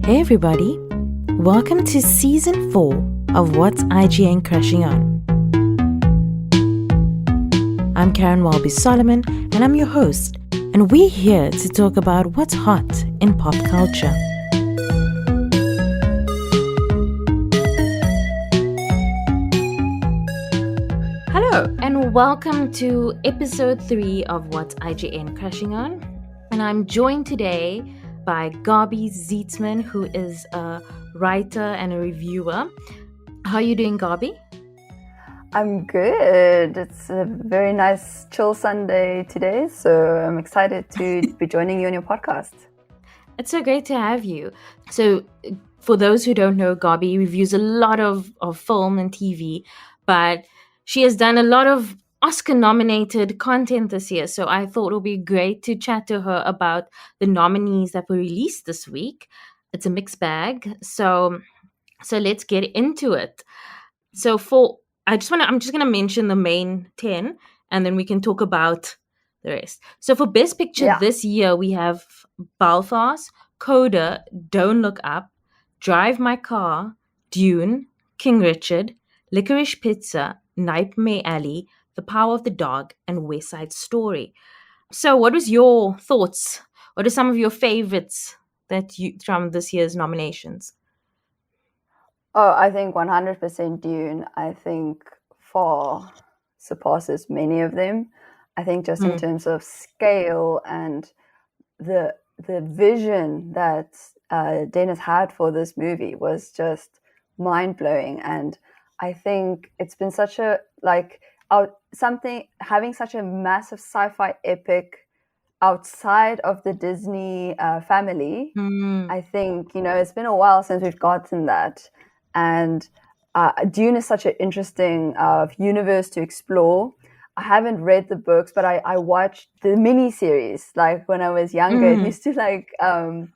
Hey everybody, welcome to Season 4 of What's IGN Crashing On. I'm Karen Walby-Solomon and I'm your host, and we're here to talk about what's hot in pop culture. Hello and welcome to episode 3 of What's IGN Crashing On. And I'm joined today by Gabi Zietsman, who is a writer and a reviewer. How are you doing, Gabi? I'm good. It's a very nice chill Sunday today, so I'm excited to be joining you on your podcast. It's so great to have you. So for those who don't know, Gabi reviews a lot of film and TV, but she has done a lot of Oscar-nominated content this year, so I thought it would be great to chat to her about the nominees that were released this week. It's a mixed bag, so let's get into it. So I'm just gonna mention the main 10, and then we can talk about the rest. So for Best Picture this year, we have Belfast, Coda, Don't Look Up, Drive My Car, Dune, King Richard, Licorice Pizza, Nightmare Alley, The Power of the Dog, and West Side Story. So what was your thoughts? What are some of your favorites from this year's nominations? Oh, I think 100% Dune. I think far surpasses many of them. I think just in terms of scale and the vision that Dennis had for this movie was just mind-blowing. And I think it's been such a having such a massive sci-fi epic outside of the Disney family. I think, it's been a while since we've gotten that. And Dune is such an interesting universe to explore. I haven't read the books, but I watched the miniseries. Like when I was younger, it used to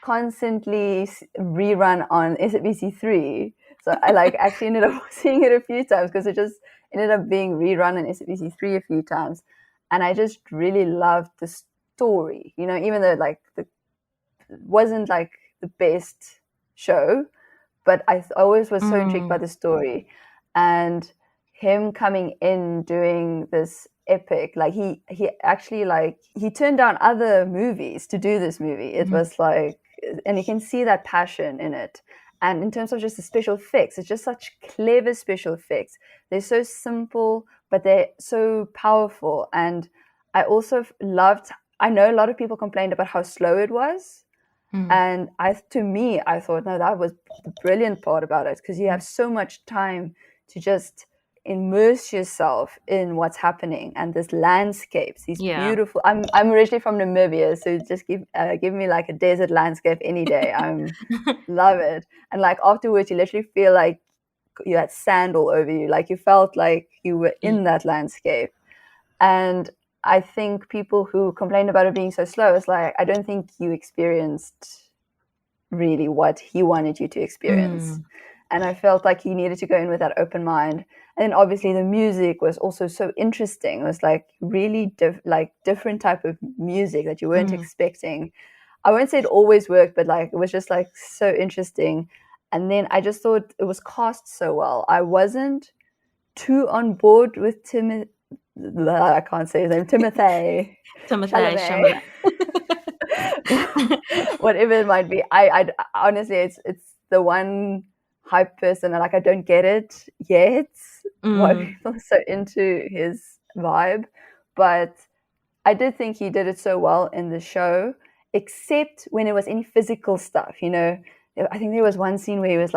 constantly rerun on SBC3. So I actually ended up seeing it a few times because it just ended up being rerun on SBC3 a few times. And I just really loved the story, even though it wasn't the best show, but I always was so intrigued by the story. And him coming in doing this epic, he actually he turned down other movies to do this movie. It was and you can see that passion in it. And in terms of just the special effects, it's just such clever special effects. They're so simple, but they're so powerful. And I also I know a lot of people complained about how slow it was. And I thought, no, that was the brilliant part about it, because you have so much time to just immerse yourself in what's happening and this landscapes, these beautiful. I'm originally from Namibia, so just give me a desert landscape any day. Love it. And afterwards, you literally feel like you had sand all over you, you felt like you were in that landscape. And I think people who complained about it being so slow, it's I don't think you experienced really what he wanted you to experience. And I felt like he needed to go in with that open mind. And then obviously the music was also so interesting. It was really different type of music that you weren't expecting. I won't say it always worked, but it was just so interesting. And then I just thought it was cast so well. I wasn't too on board with I can't say his name. Timothy Chalamet. Whatever it might be. I honestly, it's the one hype person. And I don't get it yet. Why people are so into his vibe, but I did think he did it so well in the show, except when it was any physical stuff. I think there was one scene where he was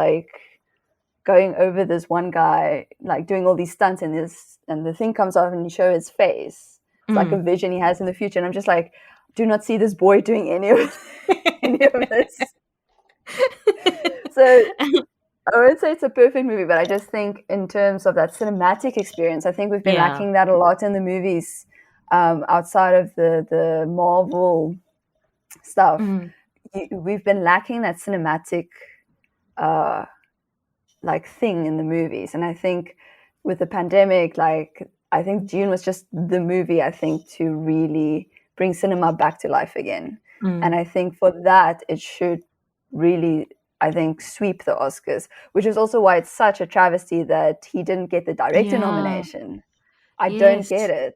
going over this one guy, doing all these stunts, and the thing comes off and you show his face. It's like a vision he has in the future. And I'm just do not see this boy doing any of this. So I won't say it's a perfect movie, but I just think in terms of that cinematic experience, I think we've been lacking that a lot in the movies outside of the Marvel stuff. We've been lacking that cinematic thing in the movies. And I think with the pandemic, I think Dune was just the movie, I think, to really bring cinema back to life again. And I think for that, it should really, I think, sweep the Oscars, which is also why it's such a travesty that he didn't get the director nomination. I don't get it.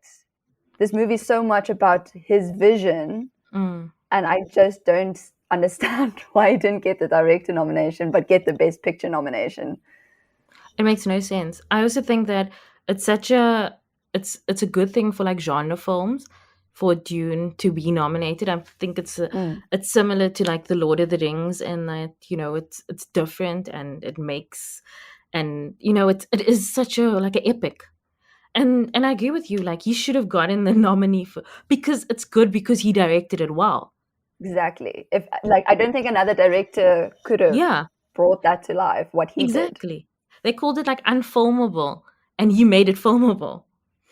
This movie is so much about his vision, and I just don't understand why he didn't get the director nomination but get the Best Picture nomination. It makes no sense. I also think that it's such a it's a good thing for like genre films for Dune to be nominated. I think it's similar to like the Lord of the Rings, and that it's different, and it makes, and it is such a like an epic. And I agree with you, like he should have gotten the nominee for, because it's good, because he directed it well. Exactly. If like I don't think another director could have brought that to life, what he did. Exactly. They called it like unfilmable, and he made it filmable.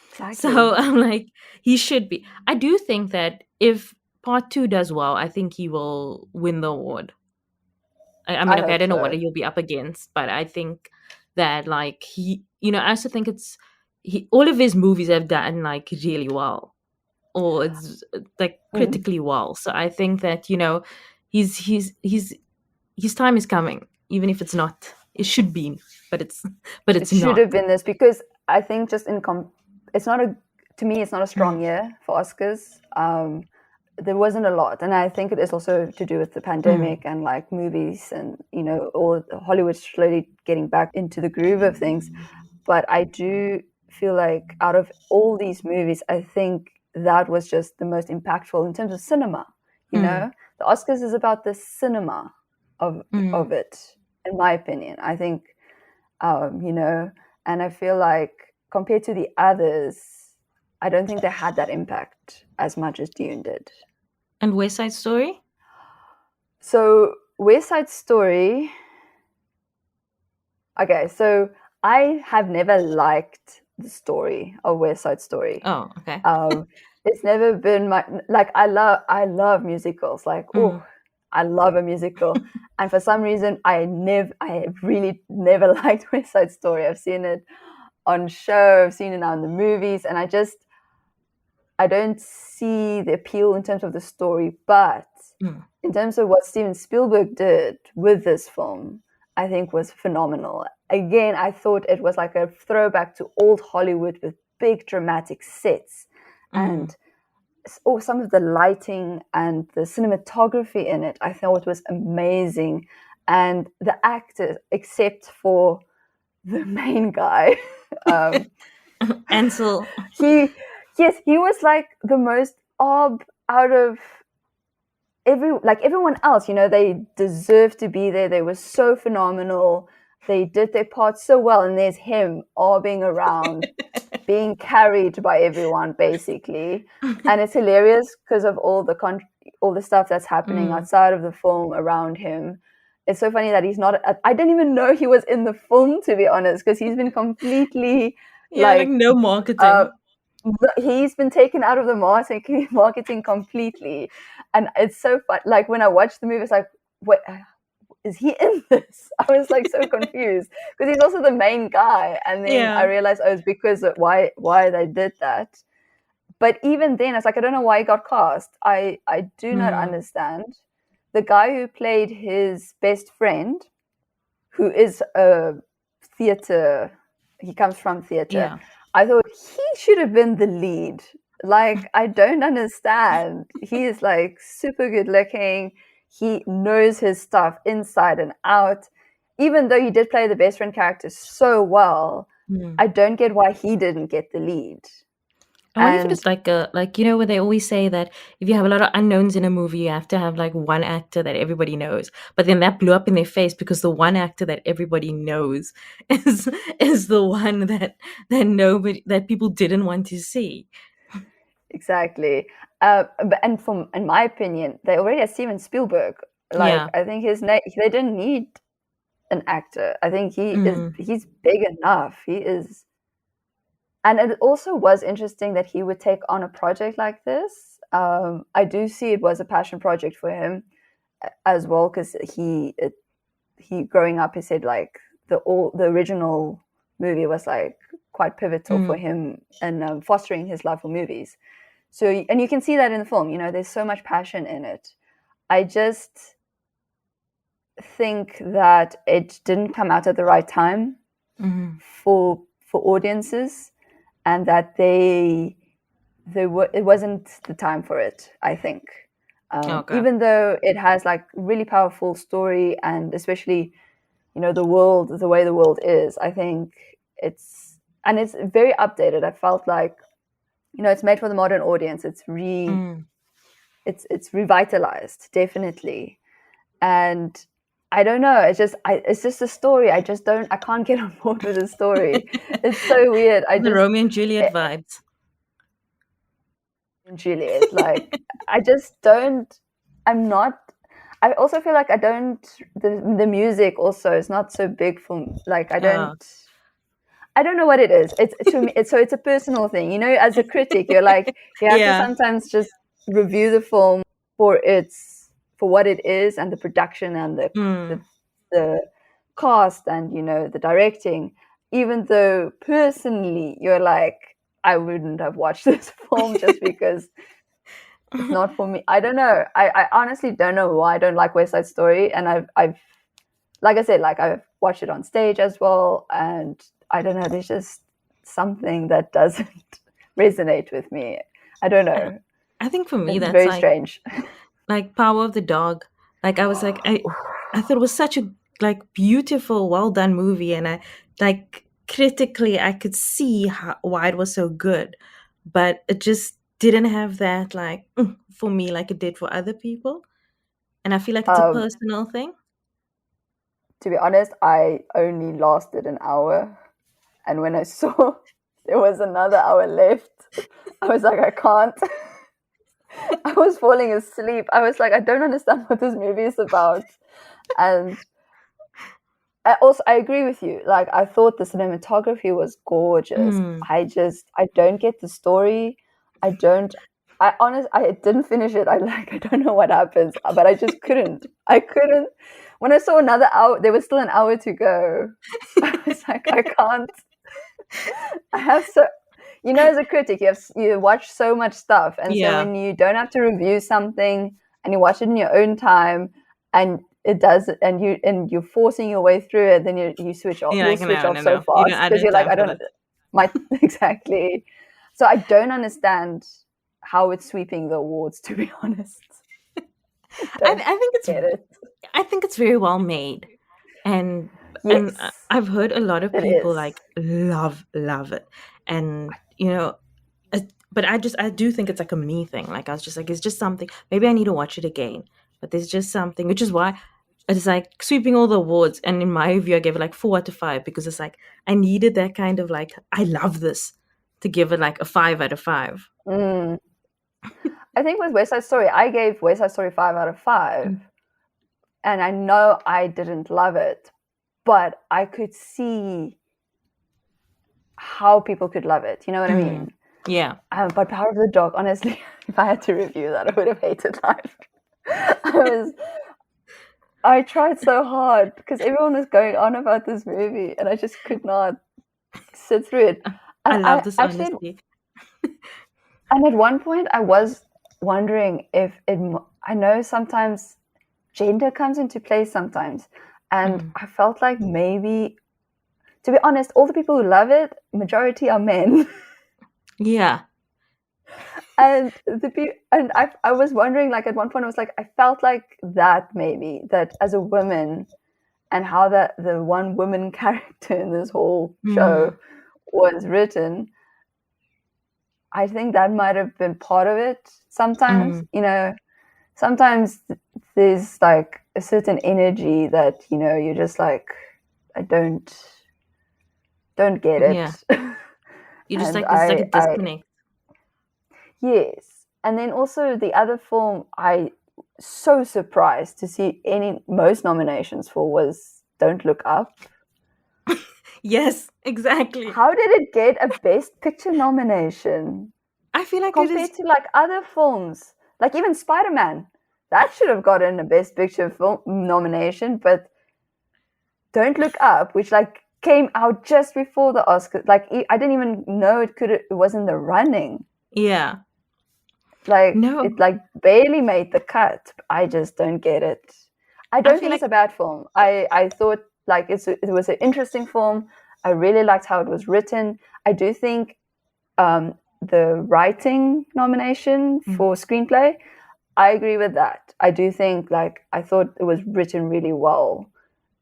Exactly. So I'm like, he should be. I do think that if part 2 does well, I think he will win the award. I mean, okay, I don't know what he'll be up against, but I think that like I also think all of his movies have done like really well, or it's like critically well. So I think that he's his time is coming, even if it's not. It should be, but it's not. It should have been this, because I think just it's not to me, it's not a strong year for Oscars. There wasn't a lot, and I think it is also to do with the pandemic and like movies, and all Hollywood slowly getting back into the groove of things. But I do feel like out of all these movies, I think that was just the most impactful in terms of cinema. The Oscars is about the cinema of it, in my opinion. I think, and I feel like compared to the others, I don't think they had that impact as much as Dune did. And West Side Story? So West Side Story, okay, so I have never liked the story of West Side Story. Oh, okay. It's never been my, like, I love musicals. Like, I love a musical. And for some reason, I really never liked West Side Story. I've seen it on show, I've seen it now in the movies, and I don't see the appeal in terms of the story. But in terms of what Steven Spielberg did with this film, I think was phenomenal. Again, I thought it was like a throwback to old Hollywood with big dramatic sets. And some of the lighting and the cinematography in it, I thought was amazing. And the actors, except for the main guy, Ansel. he was like the most out of everyone else. They deserved to be there. They were so phenomenal. They did their part so well, and there's him being around, being carried by everyone, basically. And it's hilarious because of all the stuff that's happening outside of the film around him. It's so funny that he's not. I didn't even know he was in the film, to be honest, because he's been completely like no marketing. He's been taken out of the marketing completely, and it's so fun. Like when I watched the movie, it's like, wait, is he in this? I was like so confused because he's also the main guy, and then I realized it's because of why they did that. But even then, it's like, I don't know why he got cast. I do not understand. The guy who played his best friend, who is a theater, he comes from theater. I thought he should have been the lead. Like, I don't understand. He is like super good looking. He knows his stuff inside and out. Even though he did play the best friend character so well, I don't get why he didn't get the lead. I wonder if it's like where they always say that if you have a lot of unknowns in a movie, you have to have like one actor that everybody knows. But then that blew up in their face because the one actor that everybody knows is the one that people didn't want to see. Exactly. In my opinion, they already have Steven Spielberg. I think they didn't need an actor. I think he's big enough. He is. And it also was interesting that he would take on a project like this. I do see it was a passion project for him as well, because he growing up, he said like the original movie was like quite pivotal for him and fostering his love for movies. So, and you can see that in the film. There's so much passion in it. I just think that it didn't come out at the right time for audiences, and that it wasn't the time for it, I think. Okay. Even though it has like really powerful story, and especially, the way the world is, I think it's very updated. I felt like, it's made for the modern audience. It's it's revitalized, definitely. And I don't know, it's just a story. I can't get on board with the story. It's so weird. The Romeo and Juliet vibes. Juliet, like, I also feel like the music also is not so big for, like, I don't know what it is. It's to me, it's a personal thing. As a critic, you're like, you have to sometimes just review the film for what it is, and the production, and the cast, and the directing. Even though personally you're like, I wouldn't have watched this film just because it's not for me. I don't know. I honestly don't know why I don't like West Side Story. And I've like I said, like, I've watched it on stage as well, and I don't know, there's just something that doesn't resonate with me. I don't know. I think for me, it's that's very like, strange. Like Power of the Dog. Like, I was like, I thought it was such a beautiful, well done movie, and I critically I could see why it was so good, but it just didn't have that for me like it did for other people, and I feel like it's a personal thing. To be honest, I only lasted an hour, and when I saw there was another hour left, I was like, I can't. I was falling asleep. I was like, I don't understand what this movie is about. And I agree with you. Like, I thought the cinematography was gorgeous. I don't get the story. I didn't finish it. I don't know what happens, but I just couldn't. When I saw another hour, there was still an hour to go. I was like, I can't. As a critic, you watch so much stuff, and so when you don't have to review something and you watch it in your own time, and it does, and you're forcing your way through it, then you switch off. You'll switch off so fast because you're like, I don't exactly. So I don't understand how it's sweeping the awards, to be honest. I think it's very well made, and I've heard a lot of people love it, and but I do think it's like a me thing. Like, I was just like, it's just something. Maybe I need to watch it again, but there's just something, which is why it's like sweeping all the awards. And in my review, I gave it like 4 out of 5 because it's like I needed that kind of like, I love this, to give it like a 5 out of 5. I think with West Side Story, I gave West Side Story 5 out of 5, and I know I didn't love it, but I could see how people could love it. You know what I mean? Yeah. But Power of the Dog, honestly, if I had to review that, I would have hated life. I tried so hard because everyone was going on about this movie, and I just could not sit through it. I love this honesty. And at one point, I was wondering if I know sometimes gender comes into play sometimes, and I felt like maybe, to be honest, all the people who love it, majority are men. Yeah. And I was wondering, like, at one point I was like, I felt like that maybe, that as a woman, and how that the one woman character in this whole show was written, I think that might have been part of it. Sometimes, sometimes there's like a certain energy that, you're just like, I don't get it. Yeah. You just like, there's like a disconnect. Yes. And then also the other film I so surprised to see most nominations for was Don't Look Up. Yes, exactly. How did it get a Best Picture nomination? I feel like compared to like other films, like even Spider-Man, that should have gotten a Best Picture film nomination, but Don't Look Up, which like came out just before the Oscars, like I didn't even know it was in the running. Yeah. Like, no. It like barely made the cut. I just don't get it. I don't think it's a bad film. I thought like it was an interesting film. I really liked how it was written. I do think the writing nomination for screenplay, I agree with that. I do think like I thought it was written really well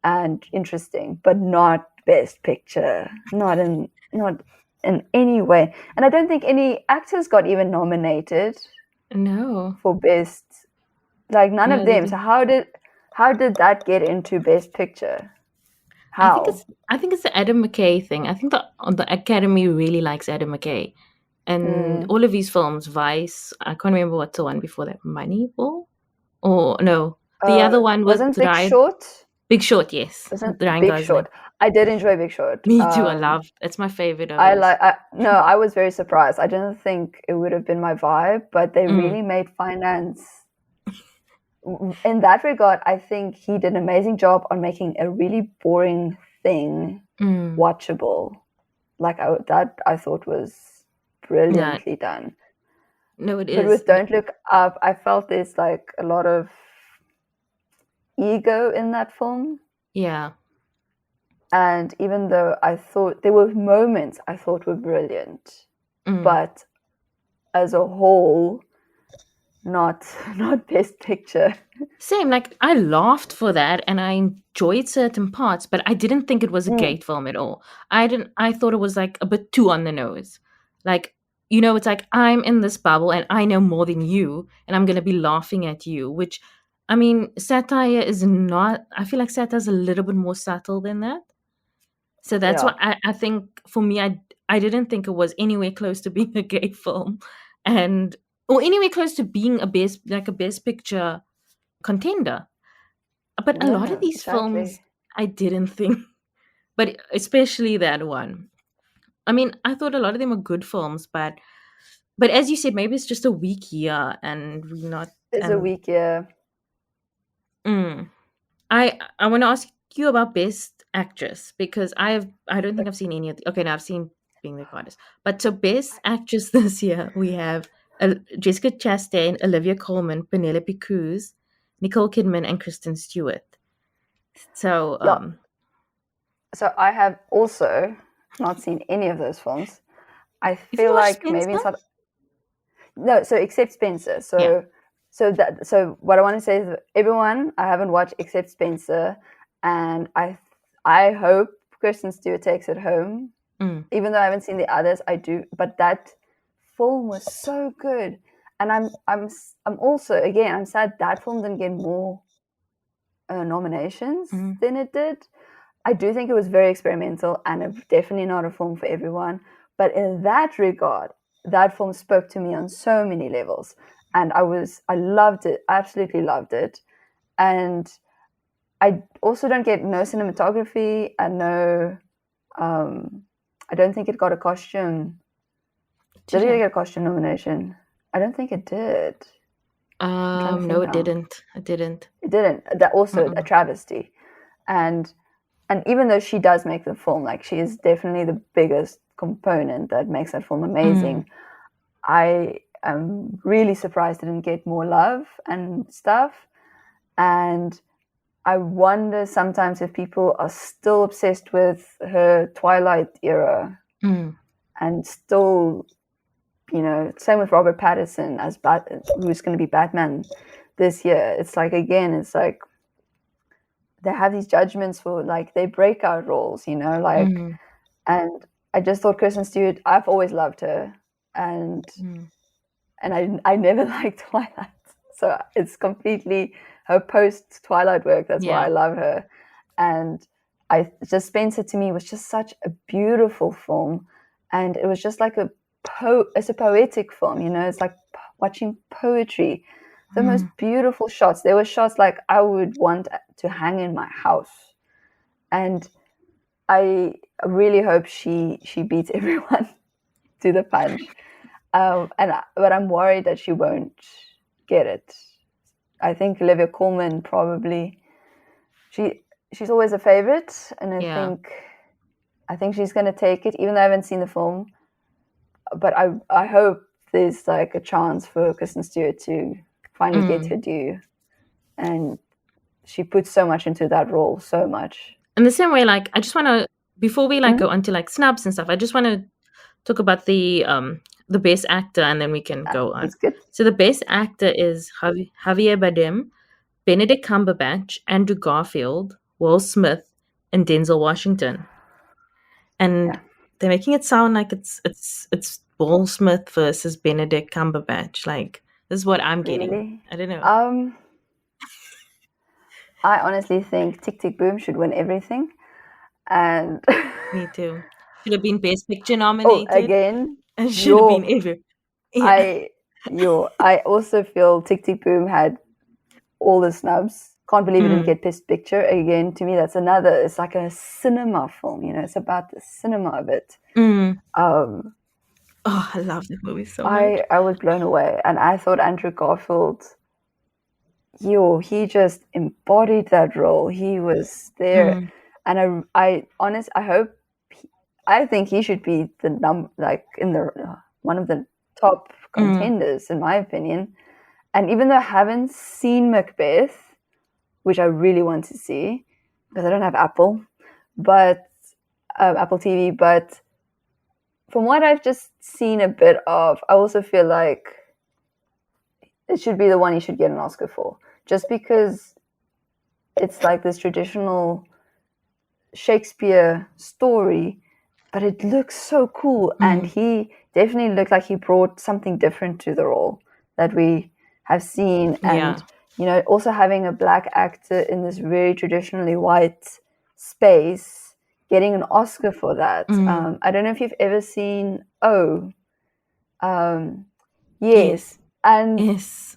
and interesting, but not best picture. Not in any way. And I don't think any actors got even nominated. No. For best, like none of them. So how did that get into best picture? How? I think it's the Adam McKay thing. I think the Academy really likes Adam McKay, and all of his films, Vice. I can't remember what's the one before that, Moneyball, or no, the other one was wasn't Big Short. Big Short, yes. Wasn't Big Short. I did enjoy Big Short. Me too. I loved. It's my favorite of I was very surprised. I didn't think it would have been my vibe, but they really made finance. In that regard, I think he did an amazing job on making a really boring thing watchable. Like I thought was brilliantly done. No, it is. But with Don't Look Up, I felt there's like a lot of ego in that film. Yeah. And even though I thought there were moments I thought were brilliant, but as a whole, not best picture. Same, like I laughed for that and I enjoyed certain parts, but I didn't think it was a gay film at all. I thought it was like a bit too on the nose. Like, it's like I'm in this bubble and I know more than you and I'm gonna be laughing at you, which I mean, satire is not, I feel like satire is a little bit more subtle than that. So that's why I think for me, I didn't think it was anywhere close to being a gay film or anywhere close to being a best picture contender. But a lot of these films, I didn't think, but especially that one. I mean, I thought a lot of them were good films, but as you said, maybe it's just a weak year and we're not. It's a weak year. I want to ask you about Best Actress because I don't think I've seen any of the. Okay, now I've seen Being the Goddess, but so Best Actress this year we have Jessica Chastain, Olivia Colman, Penelope Cruz, Nicole Kidman, and Kristen Stewart. So so I have also not seen any of those films. I feel like maybe no, so except Spencer. So what I want to say is everyone I haven't watched except Spencer, and I hope Kristen Stewart takes it home. Even though I haven't seen the others, I do. But that film was so good, and I'm also again I'm sad that film didn't get more nominations than it did. I do think it was very experimental and definitely not a film for everyone. But in that regard, that film spoke to me on so many levels. And I loved it, absolutely loved it. And I also don't get no cinematography and I don't think it got a costume. Did it get a costume nomination? I don't think it did. No, it didn't. It didn't. That also a travesty. And even though she does make the film, like she is definitely the biggest component that makes that film amazing, I am really surprised it didn't get more love and stuff. And I wonder sometimes if people are still obsessed with her Twilight era and still, same with Robert Pattinson as who's going to be Batman this year. It's like, again, it's like they have these judgments for like they breakout roles, and I just thought Kristen Stewart, I've always loved her, and I never liked Twilight, so it's completely her post Twilight work. That's why I love her, and Spencer to me was just such a beautiful film, and it was just like it's a poetic film, it's like watching poetry. The most beautiful shots. There were shots like I would want to hang in my house, and I really hope she beats everyone to the punch. But I'm worried that she won't get it. I think Olivia Colman probably. She's always a favorite, and I think she's going to take it, even though I haven't seen the film. But I hope there's like a chance for Kristen Stewart to finally get her due, and she puts so much into that role, so much. In the same way, like, I just want to, before we like go on to like snubs and stuff, I just want to talk about the best actor, and then we can go on. That's good. So the best actor is Javier Bardem, Benedict Cumberbatch, Andrew Garfield, Will Smith, and Denzel Washington. And they're making it sound like it's Will Smith versus Benedict Cumberbatch. Like, this is what I'm getting. Really? I don't know. I honestly think Tick Tick Boom should win everything. And me too. Should have been Best Picture nominated. Oh, again? And should have been every. Yeah. I also feel Tick Tick Boom had all the snubs. Can't believe it didn't get Best Picture. Again, to me, that's another, it's like a cinema film, you know, it's about the cinema of it. Oh, I love that movie so much. I was blown away. And I thought Andrew Garfield, he just embodied that role. He was there. And I think he should be in the one of the top contenders, in my opinion. And even though I haven't seen Macbeth, which I really want to see, because I don't have Apple TV, but from what I've just seen a bit of, I also feel like it should be the one he should get an Oscar for, just because it's like this traditional Shakespeare story, but it looks so cool, and he definitely looked like he brought something different to the role that we have seen. And you know, also having a black actor in this very traditionally white space, getting an Oscar for that. I don't know if you've ever seen yes. And yes.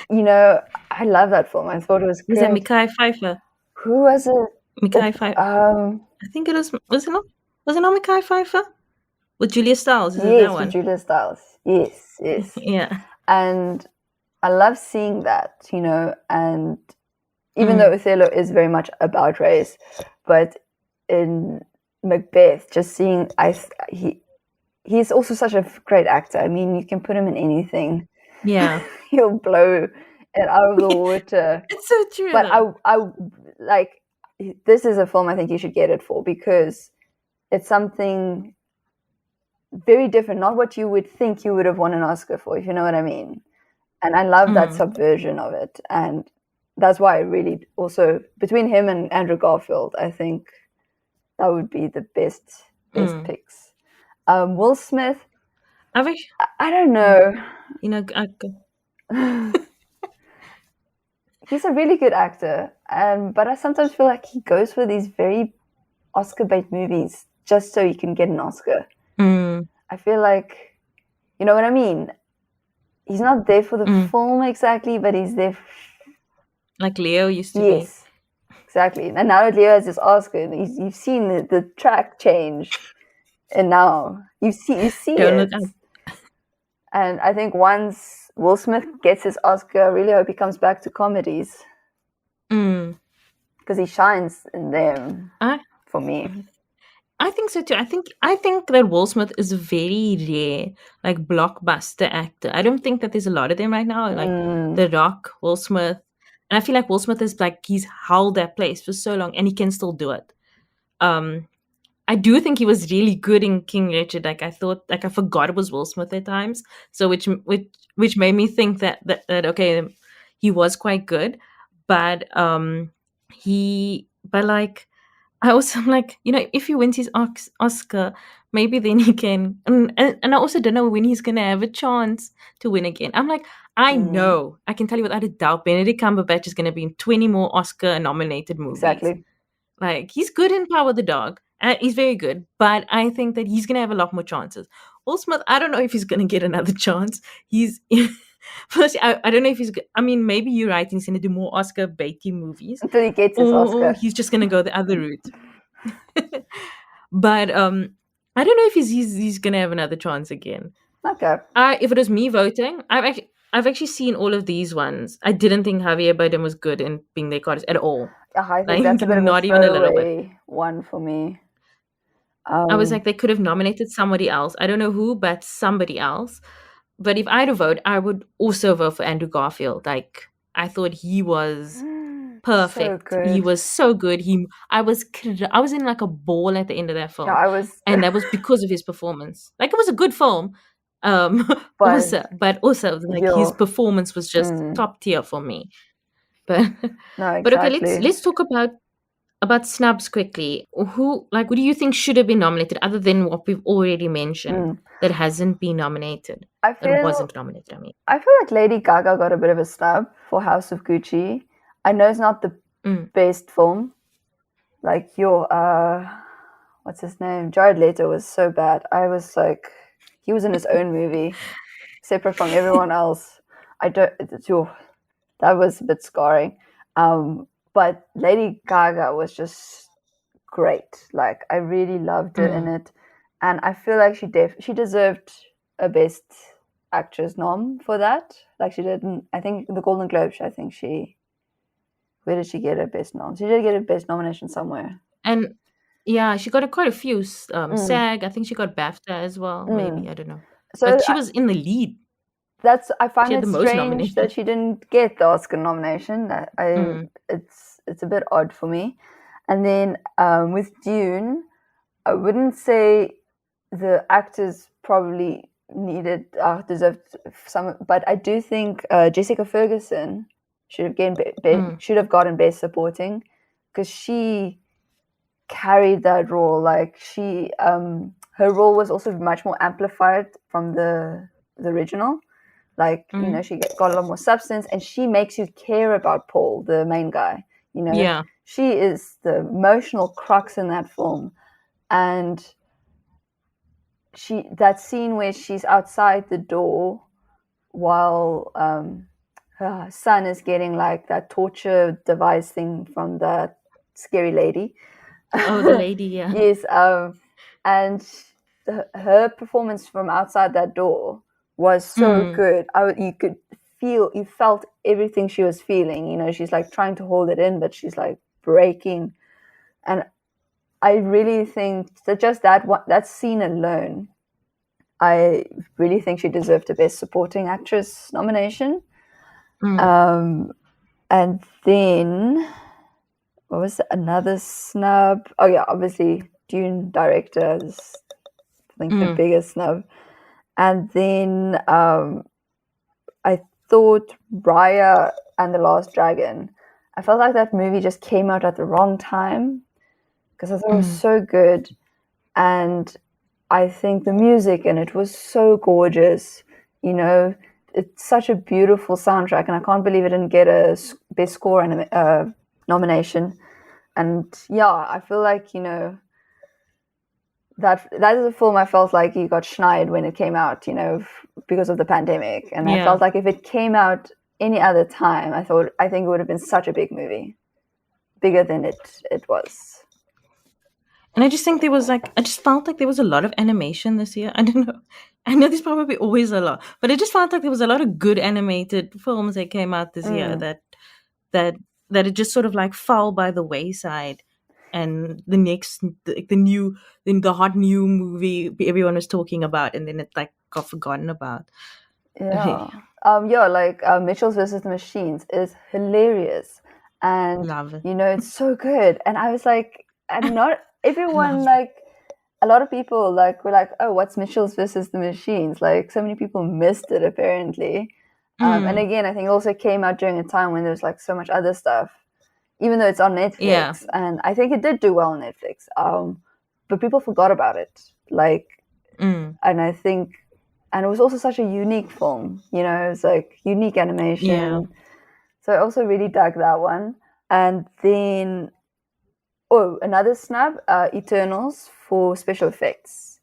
You know, I love that film. I thought it was great. Was it Mekhi Phifer? Who was it? Mekhi Phifer. I think it was it not Mekhi Phifer? With Julia Stiles, is it that one? Yes, with Julia Stiles. Yes. Yeah. And I love seeing that, you know, and even though Othello is very much about race, but in Macbeth, just seeing he's also such a great actor. I mean, you can put him in anything. Yeah. He'll blow it out of the water. It's so true. But I like, this is a film I think you should get it for, because it's something very different, not what you would think you would have won an Oscar for, if you know what I mean. And I love that subversion of it. And that's why I really also, between him and Andrew Garfield, I think that would be the best picks. Will Smith, I don't know. You know, he's a really good actor. But I sometimes feel like he goes for these very Oscar bait movies just so he can get an Oscar. I feel like, you know what I mean? He's not there for the film exactly, but he's there. Like Leo used to be. Yes, exactly. And now that Leo has this Oscar, you've seen the track change. And now you see Don't it. Look Up. And I think once Will Smith gets his Oscar, I really hope he comes back to comedies. Because he shines in them for me. I think so too. I think that Will Smith is a very rare, like, blockbuster actor. I don't think that there's a lot of them right now. Like The Rock, Will Smith, and I feel like Will Smith is like, he's held that place for so long, and he can still do it. I do think he was really good in King Richard. Like, I thought, like, I forgot it was Will Smith at times. So which made me think that okay, he was quite good, but I also am like, you know, if he wins his Oscar, maybe then he can. And I also don't know when he's going to have a chance to win again. I'm like, I know, I can tell you without a doubt, Benedict Cumberbatch is going to be in 20 more Oscar-nominated movies. Exactly. Like, he's good in Power the Dog. He's very good. But I think that he's going to have a lot more chances. Will Smith, I don't know if he's going to get another chance. Firstly, I don't know if he's good. I mean, maybe you're right. He's going to do more Oscar baity movies until he gets his Oscar. He's just going to go the other route. But I don't know if he's going to have another chance again. Okay. If it was me voting, I've actually seen all of these ones. I didn't think Javier Bardem was good in being their artist at all. I think that's a bit not of a even a little bit. One for me. I was like, they could have nominated somebody else. I don't know who, but somebody else. But if I had to vote, I would also vote for Andrew Garfield. Like, I thought he was perfect. So He good. was so good. I was in like a ball at the end of that film, Yeah, I was, and that was because of his performance. Like, it was a good film, but also like his yo, performance was just top tier for me. But no, but okay, exactly. let's talk about snubs quickly. What do you think should have been nominated other than what we've already mentioned that hasn't been nominated? I That feel wasn't nominated, I mean. I feel like Lady Gaga got a bit of a snub for House of Gucci. I know it's not the best film. Like what's his name? Jared Leto was so bad. I was like, he was in his own movie, separate from everyone else. That was a bit scarring. But Lady Gaga was just great. Like, I really loved it in it, and I feel like she deserved a Best Actress nom for that. Like, she didn't. I think the Golden Globes. I think where did she get her best nom? She did get a best nomination somewhere. And yeah, she got quite a few. SAG, I think she got BAFTA as well. Maybe, I don't know. So But she was in the lead. I She find had it the most strange that nominations. she didn't get the Oscar nomination. It's a bit odd for me. And then with Dune, I wouldn't say the actors probably deserved some, but I do think Jessica Ferguson should have gotten Best Supporting, because she carried that role. Like, her role was also much more amplified from the original. Like, she got a lot more substance, and she makes you care about Paul, the main guy. Yeah. She is the emotional crux in that film. And that scene where she's outside the door while her son is getting like that torture device thing from the scary lady. Oh, the lady, yeah. Yes, and her performance from outside that door was so good. You felt everything she was feeling. She's like trying to hold it in, but she's like breaking. And I really think that just that scene alone, I really think she deserved a Best Supporting Actress nomination. And then, what was another snub? Oh yeah, obviously Dune director is, I think, the biggest snub. And then I thought Raya and the Last Dragon. I felt like that movie just came out at the wrong time, because I thought it was so good, and I think the music in it was so gorgeous. It's such a beautiful soundtrack, and I can't believe it didn't get a Best Score nomination. And yeah, I feel like, that is a film I felt like you got schneid when it came out, because of the pandemic. And I felt like if it came out any other time, I think it would have been such a big movie, bigger than it was. And I just think I just felt like there was a lot of animation this year. I don't know. I know there's probably always a lot, but I just felt like there was a lot of good animated films that came out this year that it just sort of like fell by the wayside. And the hot new movie everyone was talking about, and then it like got forgotten about. Yeah. Like Mitchell's versus the Machines is hilarious. And Love it. it's so good. And I was like, and not everyone, like, a lot of people like were like, oh, what's Mitchell's versus the Machines? Like, so many people missed it apparently. And again, I think it also came out during a time when there's like so much other stuff, even though it's on Netflix. Yeah. And I think it did do well on Netflix. But people forgot about it. Like, and I think, and it was also such a unique film, it was like unique animation. Yeah. So I also really dug that one. And then, another snub, Eternals for special effects.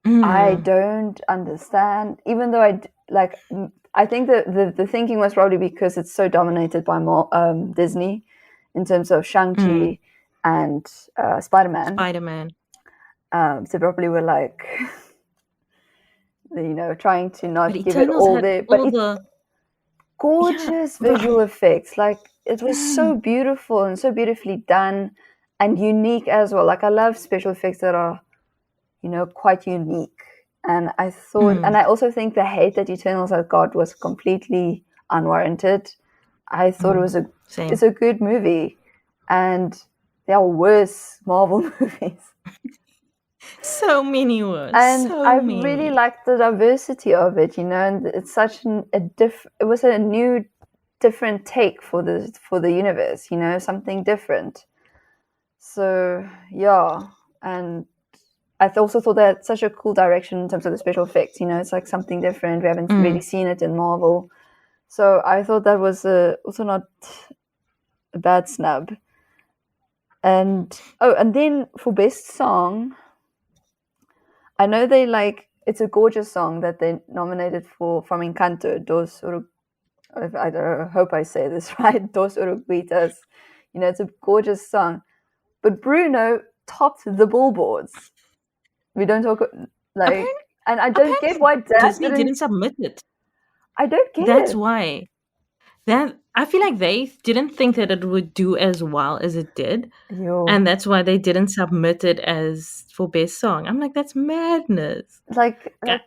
I don't understand, even though I think the thinking was probably because it's so dominated by Disney in terms of Shang-Chi and Spider-Man. So probably we're like, trying to not give it all there. But gorgeous visual effects. Like, it was so beautiful and so beautifully done and unique as well. Like, I love special effects that are, quite unique. And I thought, and I also think the hate that Eternals has got was completely unwarranted. I thought it's a good movie, and there are worse Marvel movies. So many worse. And I really liked the diversity of it, and it's such it was a new, different take for the universe, something different. So yeah, and I also thought that such a cool direction in terms of the special effects. It's like something different. We haven't really seen it in Marvel, so I thought that was also not a bad snub. And then for best song, I know it's a gorgeous song that they nominated from Encanto, I hope I say this right, Dos Oruguitas. It's a gorgeous song. But Bruno topped the billboards. We don't talk, and I don't get why Disney didn't submit it. I don't get That's it. why. I feel like they didn't think that it would do as well as it did. And that's why they didn't submit it as for best song. I'm like, that's madness. I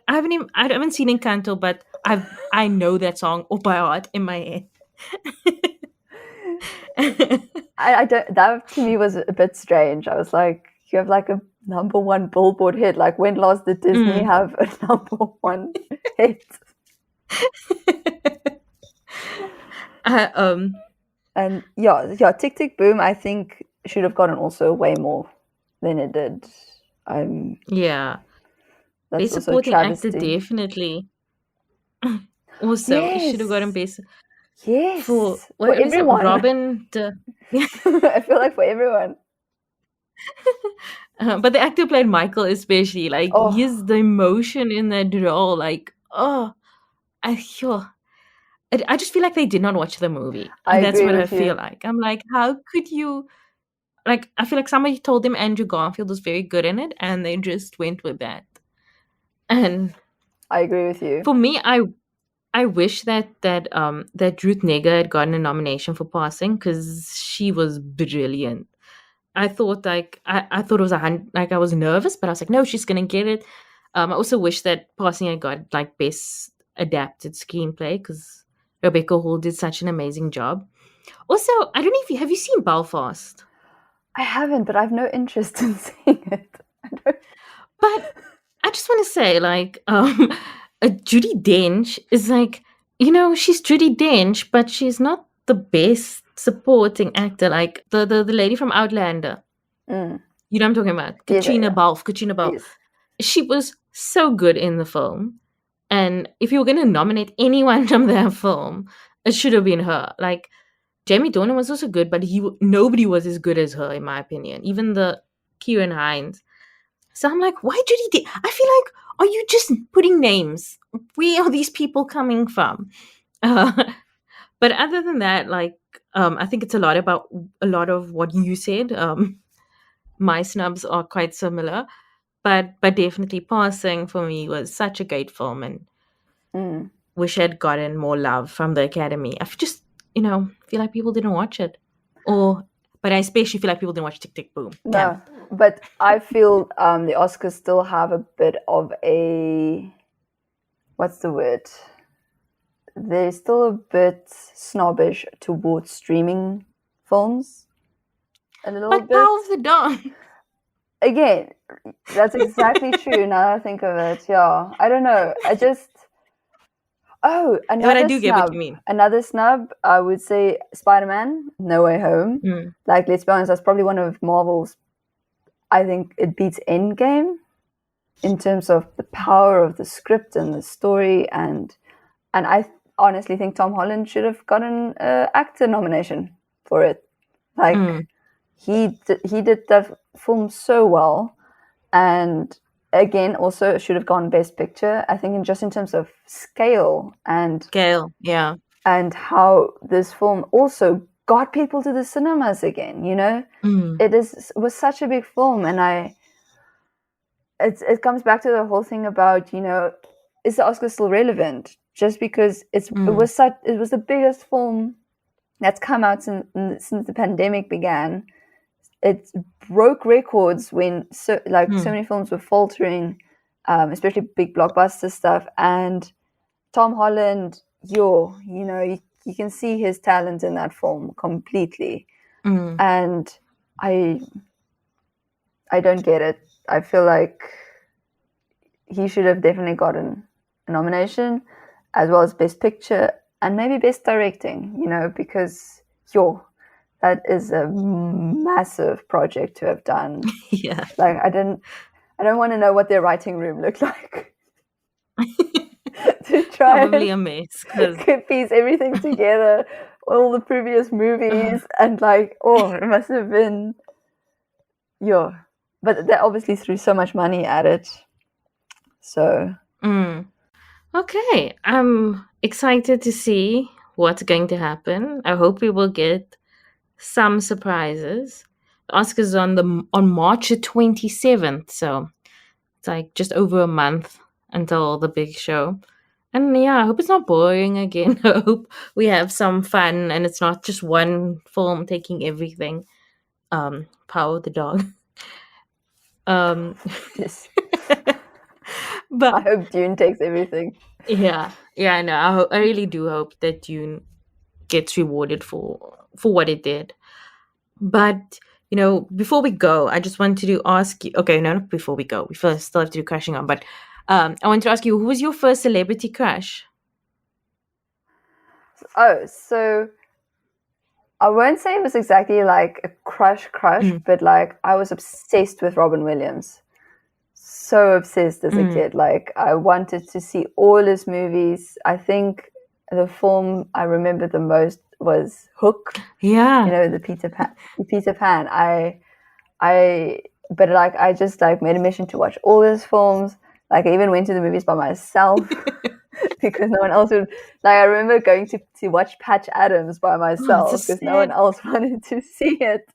haven't seen Encanto, but I know that song all by heart in my head. I don't. That to me was a bit strange. I was like, you have like a number one Billboard hit. Like, when last did Disney have a number one hit? And yeah, Tick Tick Boom, I think should have gotten also way more than it did. Yeah, that's best supporting actor definitely. Also, it should have gotten best. Yes, for everyone. Robin. I feel like for everyone. But the actor played Michael, especially the emotion in that role. I just feel like they did not watch the movie. That's what I feel like. I'm like, how could you? Like, I feel like somebody told them Andrew Garfield was very good in it, and they just went with that. And I agree with you. For me, I wish that Ruth Negga had gotten a nomination for Passing, because she was brilliant. I thought I thought it was I was nervous, but I was like, no, she's gonna get it. I also wish that Passing had got best adapted screenplay, because Rebecca Hall did such an amazing job. Also, I don't know if have you seen Belfast? I haven't, but I have no interest in seeing it. But I just want to say, Judi Dench is she's Judi Dench, but she's not the best supporting actor. Like the lady from Outlander. You know what I'm talking about? Katrina Balfe. Yes. She was so good in the film. And if you were going to nominate anyone from that film, it should have been her. Like, Jamie Dornan was also good, but nobody was as good as her, in my opinion. Even the Kieran Hines. So I'm like, why Judi Dench? I feel like, are you just putting names? Where are these people coming from? But other than that, I think it's a lot of what you said. My snubs are quite similar, but definitely Passing for me was such a great film, and wish I'd gotten more love from the Academy. I just feel like people didn't watch it, but I especially feel like people didn't watch Tick Tick Boom. No, Damn. But I feel the Oscars still have a bit of a, what's the word? They're still a bit snobbish towards streaming films. A little bit. But Power of the Dawn. Again, that's exactly true. Now that I think of it, yeah. I don't know. Another but I do snub. get what you mean. Another snub, I would say Spider-Man, No Way Home. Let's be honest, that's probably one of Marvel's, I think it beats Endgame in terms of the power of the script and the story, and I honestly think Tom Holland should have gotten an actor nomination for it. He did that film so well, and again, also should have gone Best Picture. I think in terms of scale, yeah, and how this film also got people to the cinemas again. It was such a big film, and it comes back to the whole thing about is the Oscar still relevant? Just because it was the biggest film that's come out since the pandemic began. It broke records when so many films were faltering, especially big blockbuster stuff. And Tom Holland, he you can see his talent in that film completely. And I don't get it. I feel like he should have definitely gotten a nomination, as well as Best Picture and maybe Best Directing, because that is a massive project to have done. Yeah. Like, I don't want to know what their writing room looked like. To try Probably a mess. piece everything together, all the previous movies, and like, it must have been, but they obviously threw so much money at it. So. Okay, I'm excited to see what's going to happen. I hope we will get some surprises. The Oscars on March 27th, so it's like just over a month until the big show. And yeah, I hope it's not boring again. I hope we have some fun and it's not just one film taking everything. Power the dog. Yes. But I hope Dune takes everything. yeah, I know. I really do hope that Dune gets rewarded for what it did. But before we go, I just wanted to ask you. Okay, no, not before we go. We first still have to do crashing on. But I want to ask you, who was your first celebrity crush? Oh, so I won't say it was exactly like a crush, but like I was obsessed with Robin Williams. So obsessed as a kid. Like, I wanted to see all his movies. I think the film I remember the most was Hook. Yeah. The Peter Pan. But like, I just like made a mission to watch all his films. Like, I even went to the movies by myself because no one else would. Like, I remember going to watch Patch Adams by myself because no one else wanted to see it.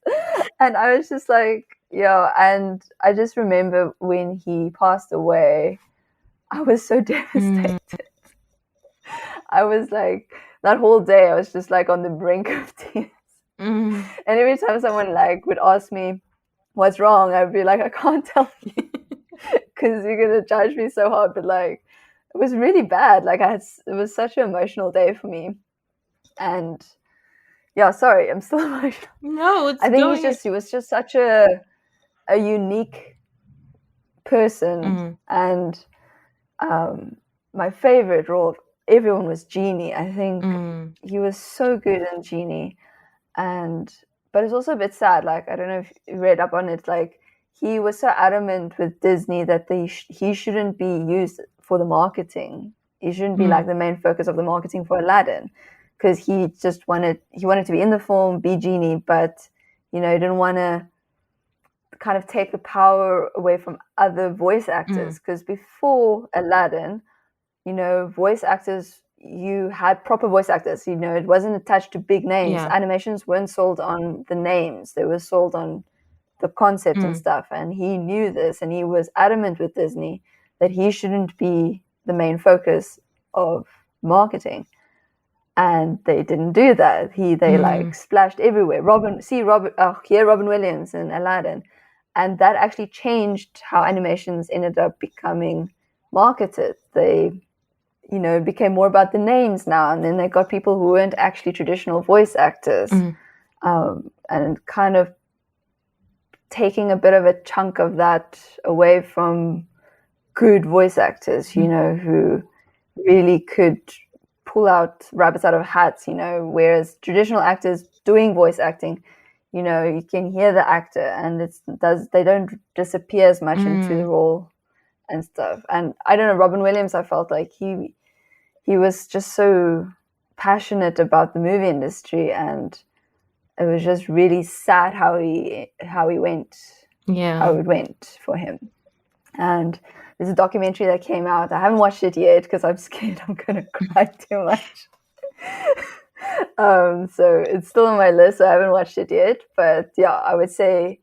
And I was just like, and I just remember when he passed away, I was so devastated. I was like, that whole day, I was just like on the brink of tears. And every time someone like would ask me what's wrong, I'd be like, I can't tell you because you're gonna judge me so hard. But like, it was really bad. Like, it was such an emotional day for me. And sorry, I'm still emotional. No, I think he was just such a unique person. And my favorite role of everyone was Genie. I think he was so good in Genie. But it's also a bit sad. Like, I don't know if you read up on it. Like, he was so adamant with Disney that he shouldn't be used for the marketing. He shouldn't be like the main focus of the marketing for Aladdin, because he just wanted to be in the film, be Genie, but he didn't want to kind of take the power away from other voice actors. Because before Aladdin, voice actors, you had proper voice actors. It wasn't attached to big names. Yeah. Animations weren't sold on the names; they were sold on the concept and stuff. And he knew this, and he was adamant with Disney that he shouldn't be the main focus of marketing. And they didn't do that. They like splashed everywhere. Robin Williams in Aladdin, and that actually changed how animations ended up becoming marketed. They became more about the names now, and then they got people who weren't actually traditional voice actors, and kind of taking a bit of a chunk of that away from good voice actors, who really could pull out rabbits out of hats, whereas traditional actors doing voice acting, you can hear the actor, and they don't disappear as much into the role and stuff. And I don't know, Robin Williams, I felt like he was just so passionate about the movie industry, and it was just really sad how it went for him. And there's a documentary that came out. I haven't watched it yet because I'm scared I'm gonna cry too much. So it's still on my list. I haven't watched it yet, but I would say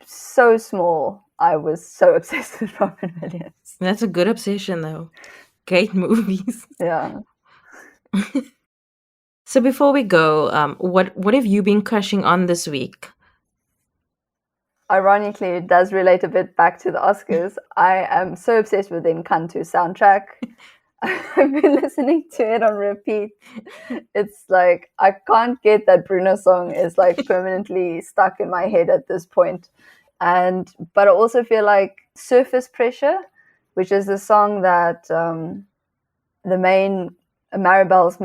so small, I was so obsessed with Robin Williams. That's a good obsession, though. Great movies. Yeah. So before we go, what have you been crushing on this week? Ironically, it does relate a bit back to the Oscars. I am so obsessed with the Encanto soundtrack. I've been listening to it on repeat. It's like I can't get that Bruno song is like permanently stuck in my head at this point. But I also feel like Surface Pressure, which is the song that the main Maribel's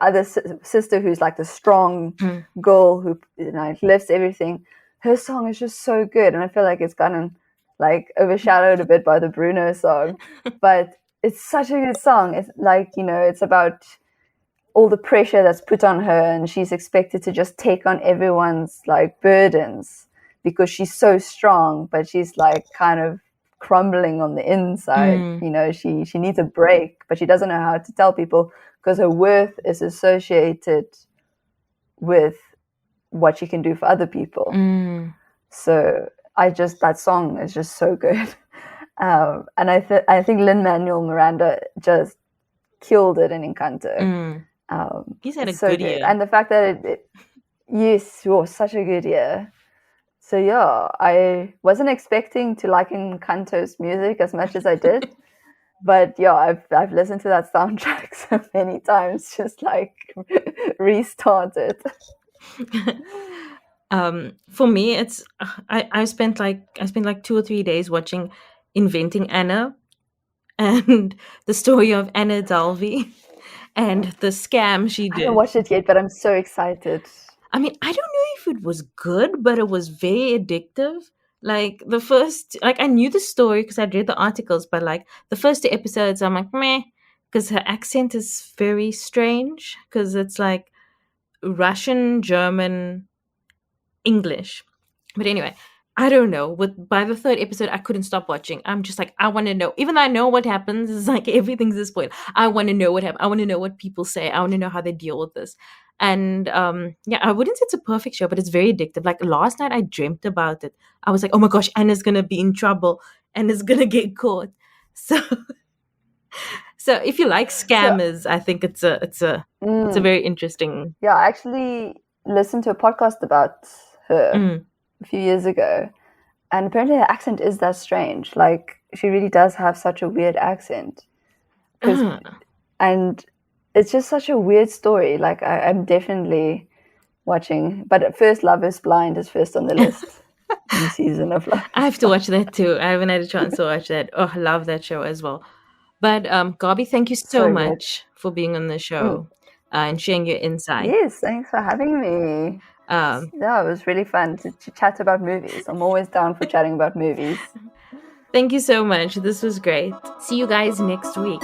other sister, who's like the strong girl who lifts everything, her song is just so good, and I feel like it's gotten like overshadowed a bit by the Bruno song, but it's such a good song. It's like, it's about all the pressure that's put on her, and she's expected to just take on everyone's like burdens because she's so strong, but she's like kind of crumbling on the inside. She needs a break, but she doesn't know how to tell people because her worth is associated with what she can do for other people. So that song is just so good. And I think Lin-Manuel Miranda just killed it in Encanto. He's had a so good year. And the fact that yes, such a good year. So yeah, I wasn't expecting to like Encanto's music as much as I did. But yeah, I've listened to that soundtrack so many times, just like restart it. For me, it's I spent like 2 or 3 days watching Inventing Anna and the story of Anna Dalby and the scam she did. I haven't watched it yet, but I'm so excited. I mean, I don't know if it was good, but it was very addictive. Like the first, like I knew the story because I'd read the articles, but like the first 2 episodes, I'm like, meh, because her accent is very strange because it's like Russian, German, English. But anyway, I don't know. By the 3rd episode, I couldn't stop watching. I'm just like, I want to know. Even though I know what happens, it's like everything's this point. I want to know what happens. I want to know what people say. I want to know how they deal with this. And yeah, I wouldn't say it's a perfect show, but it's very addictive. Like last night, I dreamt about it. I was like, oh my gosh, Anna's gonna be in trouble and is gonna get caught. So if you like scammers, I think it's a very interesting. Yeah, I actually listened to a podcast about her a few years ago, and apparently her accent is that strange. Like she really does have such a weird accent, and it's just such a weird story. Like I'm definitely watching, but at first, Love is Blind is first on the list. New season of Love. I have to watch that too. I haven't had a chance to watch that. Oh, I love that show as well. But Gabi, thank you so much for being on the show and sharing your insight. Yes, thanks for having me. Yeah, it was really fun to chat about movies. I'm always down for chatting about movies. Thank you so much. This was great. See you guys next week.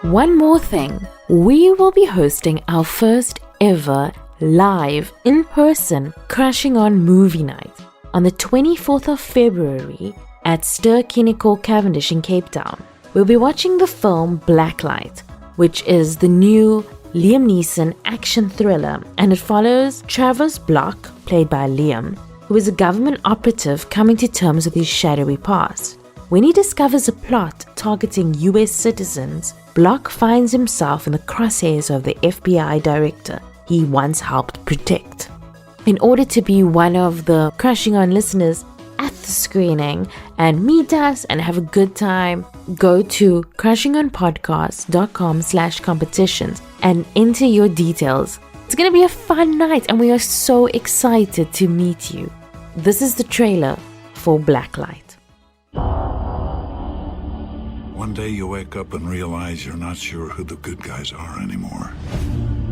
One more thing. We will be hosting our first ever live in-person Crashing On movie night on the 24th of February at Ster-Kinekor Cavendish in Cape Town. We'll be watching the film Blacklight, which is the new Liam Neeson action thriller, and it follows Travis Block, played by Liam, who is a government operative coming to terms with his shadowy past. When he discovers a plot targeting US citizens, Block finds himself in the crosshairs of the FBI director he once helped protect. In order to be one of the Crashing On listeners at the screening and meet us and have a good time, go to crashingonpodcast.com/competitions and enter your details. It's going to be a fun night and we are so excited to meet you. This is the trailer for Blacklight. One day you wake up and realize you're not sure who the good guys are anymore.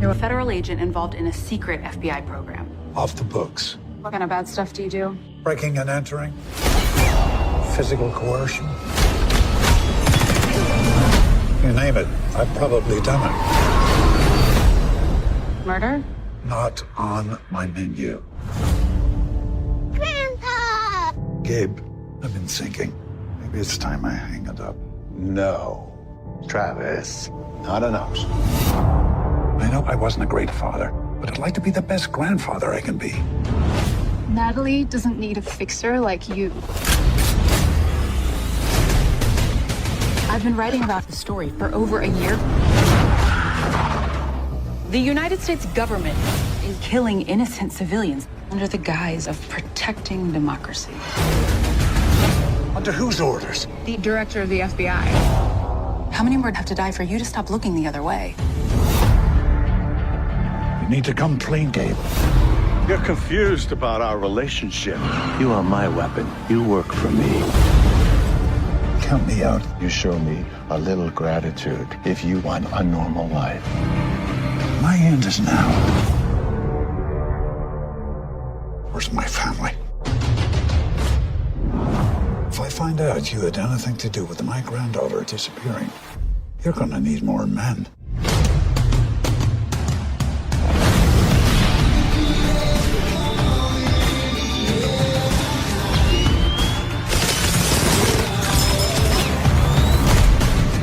You're a federal agent involved in a secret FBI program. Off the books. What kind of bad stuff do you do? Breaking and entering. Physical coercion. You name it, I've probably done it. Murder? Not on my menu. Grandpa! Gabe, I've been thinking. Maybe it's time I hang it up. No, Travis, not enough. I know I wasn't a great father, but I'd like to be the best grandfather I can be. Natalie doesn't need a fixer like you. I've been writing about the story for over a year. The United States government is killing innocent civilians under the guise of protecting democracy. Under whose orders? The director of the FBI. How many more have to die for you to stop looking the other way? You need to come clean, Gabe. You're confused about our relationship. You are my weapon. You work for me. Count me out. You show me a little gratitude if you want a normal life. My end is now. Where's my family? If I find out you had anything to do with my granddaughter disappearing, you're gonna need more men.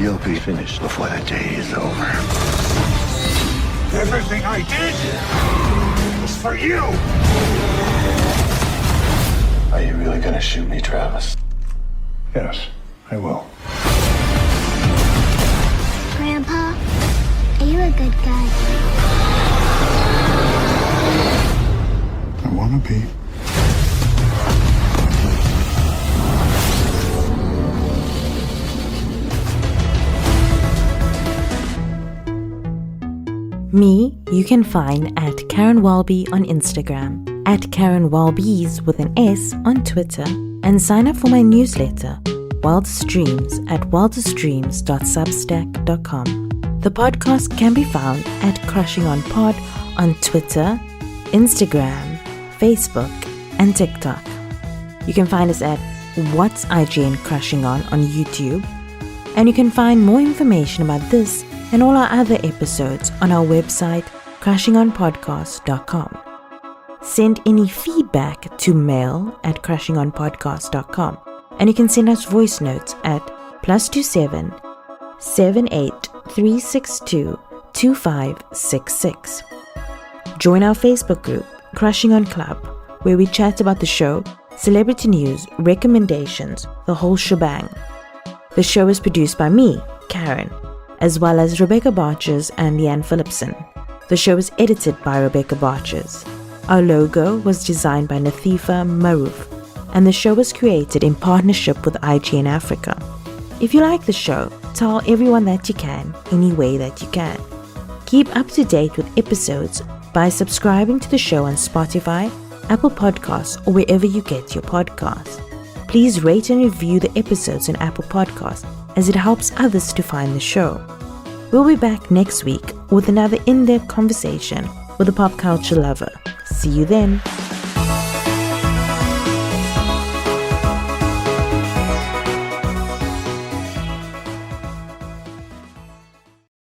You'll be finished before the day is over. Everything I did was for you! Are you really gonna shoot me, Travis? Yes, I will. Grandpa, are you a good guy? I wanna be. Me, you can find at Karen Walby on Instagram, at Karen Walbys with an S on Twitter, and sign up for my newsletter, Wildest Dreams, at wildestdreams.substack.com. The podcast can be found at Crushing On Pod on Twitter, Instagram, Facebook, and TikTok. You can find us at What's IGN Crushing On YouTube, and you can find more information about this and all our other episodes on our website, crushingonpodcast.com. Send any feedback to mail@crushingonpodcast.com, and you can send us voice notes at +27 78 362 2566. Join our Facebook group, Crushing On Club, where we chat about the show, celebrity news, recommendations, the whole shebang. The show is produced by me, Karen, as well as Rebecca Barches and Leanne Phillipson. The show is edited by Rebecca Barches. Our logo was designed by Nathifa Maroof, and the show was created in partnership with IGN Africa. If you like the show, tell everyone that you can, any way that you can. Keep up to date with episodes by subscribing to the show on Spotify, Apple Podcasts, or wherever you get your podcasts. Please rate and review the episodes on Apple Podcasts, as it helps others to find the show. We'll be back next week with another in-depth conversation with a pop culture lover. See you then.